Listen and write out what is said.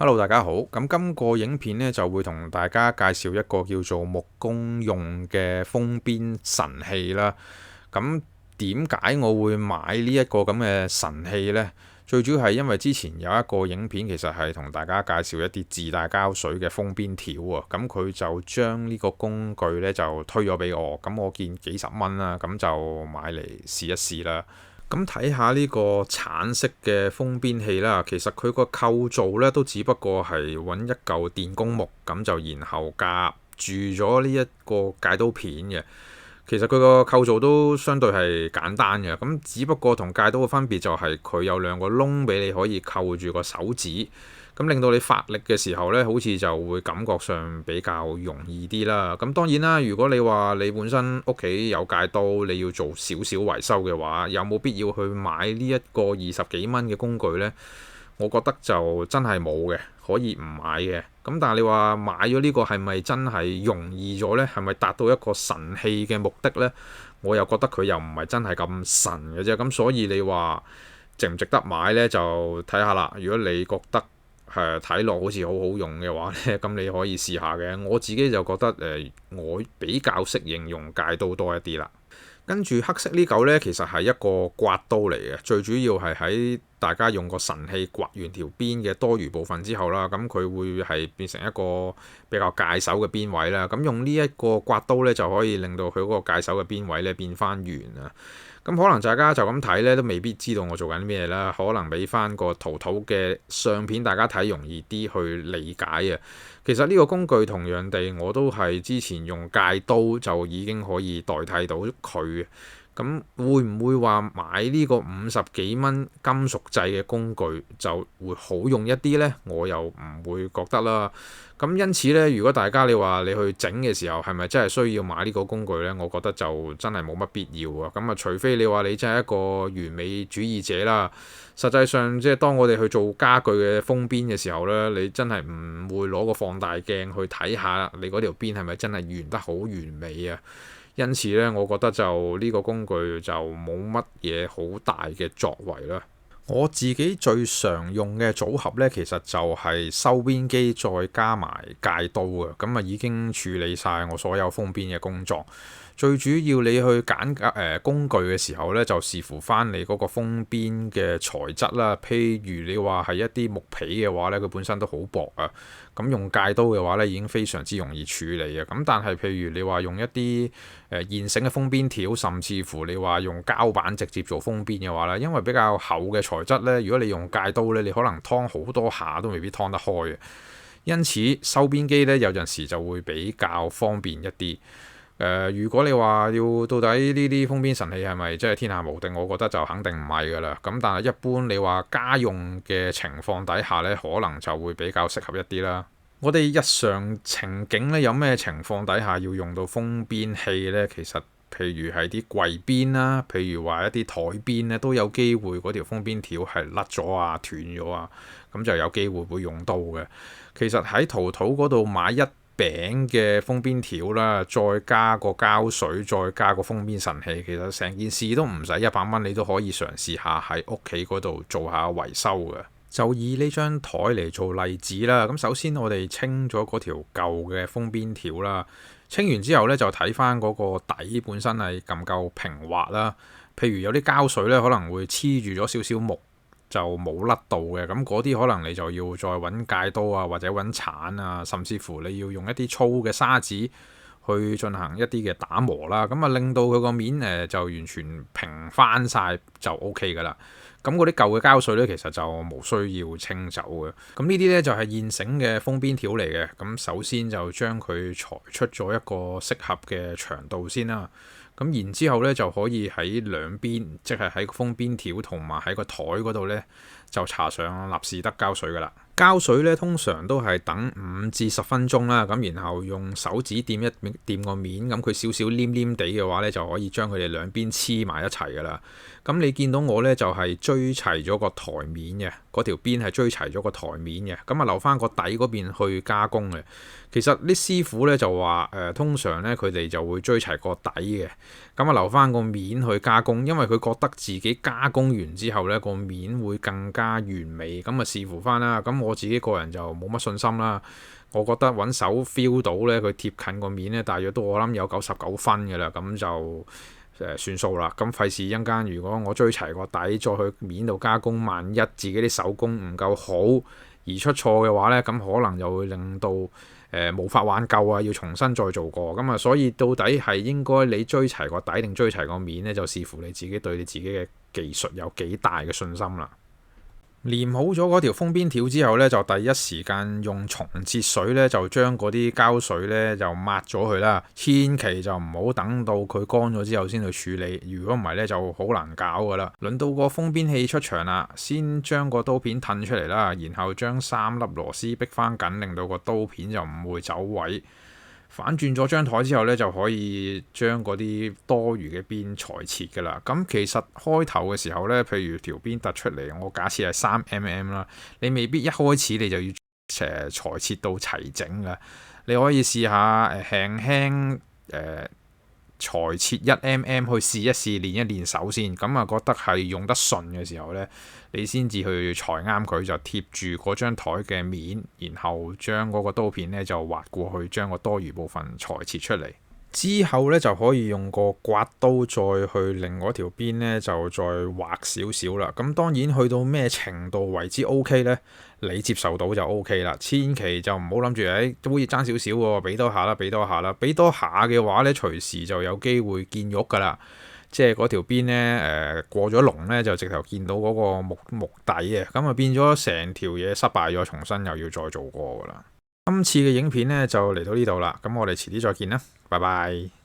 Hello，大家好。咁今個影片呢，就會同大家介紹一個叫做木工用嘅封邊神器啦。咁點解我會買呢一個咁嘅神器呢？最主要係因為之前有一個影片，其實係同大家介紹一啲自帶膠水嘅封邊條啊。咁佢就將呢個工具呢，就推咗俾我。咁我見幾十蚊啦，咁就買嚟試一試啦。咁睇下呢個橙色嘅封邊器啦，其實佢個構造呢都只不過係揾一嚿電工木，咁就然後夾住咗呢一個戒刀片嘅。其實佢個構造都相對係簡單嘅，咁只不過同戒刀嘅分別就係佢有兩個窿俾你可以扣住個手指，咁令到你發力嘅時候呢，好似就會感覺上比較容易啲啦。咁當然啦，如果你話你本身屋企有戒刀，你要做少少維修嘅話，有冇必要去買呢一個20幾蚊嘅工具呢？我覺得就真係冇嘅，可以唔買嘅。咁但係你話買咗呢個係咪真係容易咗呢？係咪達到一個神器嘅目的呢？我又覺得佢又唔係真係咁神嘅啫。咁所以你話值唔值得買呢？就睇下啦。如果你覺得睇落好似好好用嘅話呢，咁你可以試下嘅。我自己就覺得我比較適應用戒刀多一啲啦。跟住黑色呢嚿呢，其實係一個刮刀嚟嘅，最主要係喺大家用個神器刮完條邊嘅多餘部分之後啦，咁佢會係變成一個比較界手嘅邊位啦。咁用呢一個刮刀呢，就可以令到佢嗰個界手嘅邊位呢變翻圓啊。咁可能大家就咁睇呢，都未必知道我做緊咩啦。可能俾翻個圖嘅相片，大家睇容易啲去理解啊。其實呢個工具同樣地，我都係之前用戒刀就已經可以代替到佢。咁會唔會話買呢個50幾蚊金屬製嘅工具就會好用一啲呢？我又唔會覺得啦。咁因此呢，如果大家你話你去整嘅時候係咪真係需要買呢個工具呢？我覺得就真係冇乜必要啊。咁啊，除非你話你真係一個完美主義者啦。實際上即係當我哋去做家具嘅封邊嘅時候呢，你真係唔會攞個放大鏡去睇下你嗰條邊係咪真係圓得好完美啊。因此咧，我覺得就呢個工具就冇乜嘢好大嘅作為啦。我自己最常用嘅組合呢，其實就係收邊機再加埋戒刀嘅，咁啊已經處理晒我所有封邊嘅工作。最主要你去揀工具嘅時候呢，就視乎翻你嗰個封邊嘅材質啦。譬如你話係一啲木皮嘅話呢，佢本身都好薄啊。咁用戒刀嘅話呢，已經非常之容易處理啊。咁但係譬如你話用一啲現成嘅封邊條，甚至乎你話用膠板直接做封邊嘅話呢，因為比較厚嘅材質呢，如果你用戒刀呢，你可能劏好多下都未必劏得開嘅。因此收邊機呢，有陣時就會比較方便一啲。如果你話要到底呢啲封邊神器係咪真係天下無敵，我覺得就肯定唔係㗎啦。咁但係一般你話家用嘅情況底下呢，可能就會比較適合一啲啦。我哋日常情景呢，有咩情況底下要用到封邊器呢？其實譬如係啲櫃邊啦，譬如話一啲台邊呢，都有機會嗰條封邊條係甩咗啊、斷咗啊，咁就有機會會用到嘅。其實喺淘淘嗰度買一餅嘅封邊條啦，再加個膠水，再加個封邊神器，其實成件事都唔使100蚊，你都可以嘗試下喺屋企嗰度做下維修嘅。就以呢張台嚟做例子啦。咁首先我哋清咗嗰條舊嘅封邊條啦，清完之後呢，就睇翻嗰個底本身係咁夠平滑啦。譬如有啲膠水呢，可能會黐住咗少少木，就冇甩到嘅，咁嗰啲可能你就要再揾戒刀啊，或者揾鏟啊，甚至乎你要用一啲粗嘅砂紙去進行一啲嘅打磨啦，咁啊令到佢個面就完全平翻晒就 OK 噶啦。咁嗰啲舊嘅膠水呢，其實就冇需要清走嘅。咁呢啲呢，就係現成嘅封邊條嚟嘅。咁首先就將佢裁出咗一個適合嘅長度先啦。咁然之後咧，就可以喺兩邊，即係喺封邊條同埋喺個台嗰度咧，就搽上納士德膠水噶啦。膠水咧通常都係等5至10分鐘啦，咁然後用手指掂一掂個面，咁佢少少黏黏地嘅話咧，就可以將佢哋兩邊黐埋一齊噶啦。咁你見到我咧就係追齊咗個台面嘅，嗰條邊係追齊咗個台面嘅，咁啊留翻個底嗰邊去加工嘅。其實啲師傅咧就話通常咧佢哋就會追齊個底嘅，咁啊留翻個面去加工，因為佢覺得自己加工完之後咧個面會更加加完美，咁啊視乎翻啦。咁我自己個人就冇乜信心啦。我覺得揾手 feel 到呢，佢貼近個面呢，大約都我諗有99分嘅啦，咁就算數啦。咁費事一陣間，如果我追齊個底，再去面度加工，萬一自己啲手工唔夠好而出錯嘅話呢，咁可能就會令到無法挽救啊，要重新再做過。咁啊，所以到底係應該你追齊個底定追齊個面呢？就視乎你自己對你自己嘅技術有幾大嘅信心啦。黏好咗嗰條封邊條之後呢，就第一時間用松節水呢，就將嗰啲膠水呢就抹咗佢啦。千祈就唔好等到佢乾咗之後先去處理，如果唔係呢，就好難搞噶啦。輪到個封邊器出場啦，先將個刀片褪出嚟啦，然後將3粒螺絲逼翻緊，令到個刀片就唔會走位。反轉咗張台之後呢，就可以將嗰啲多餘嘅邊裁切㗎啦。咁其實開頭嘅時候呢，譬如條邊突出嚟，我假設係3mm 啦，你未必一開始你就要裁切到齊整㗎。你可以試下輕輕裁切1mm去試一試練一練手先。咁啊覺得係用得順嘅時候呢，你先至去裁啱佢，就貼住嗰張台嘅面，然後將嗰個刀片呢就劃過去，將個多餘部分裁切出嚟。之後呢，就可以用個刮刀再去令嗰條邊呢就再劃少少啦。咁當然去到咩程度為之 OK 呢？你接受到就 OK 啦。千祈就唔好諗住都好似爭少少喎，俾多下啦，俾多下啦，俾多下嘅話呢，隨時就有機會見肉㗎啦。即係嗰條邊呢，過咗籠呢，就直頭見到嗰個木底啊，咁啊變咗成條嘢失敗咗，重新又要再做過㗎啦。今次嘅影片呢，就嚟到呢度啦，咁我哋遲啲再見啦，拜拜。